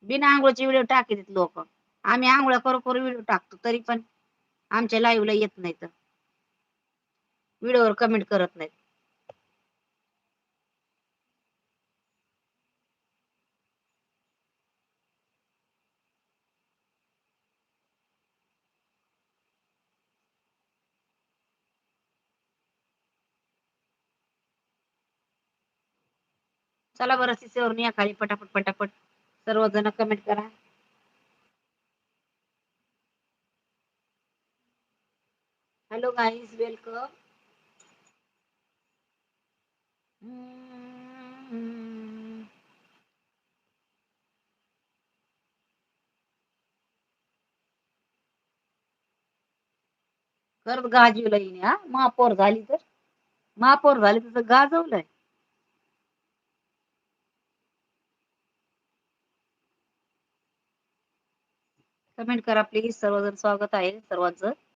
बिना अंघोळचे व्हिडिओ टाकतात लोक. आम्ही अंघोळ करू करू व्हिडिओ टाकतो तरी पण आमच्या लाईव्हला येत नाहीत. व्हिडिओवर कमेंट करत नाहीत. चला बरं सिसेवरून या खाली पटापट पटापट सर्वजण कमेंट करा. Hello guys welcome. खरंच गाजीवला येईन हा महापौर झाली तर. महापौर झाली तर गाजवलंय. कमेंट करा प्लीज. सर्वजण स्वागत आहे सर्वांचं.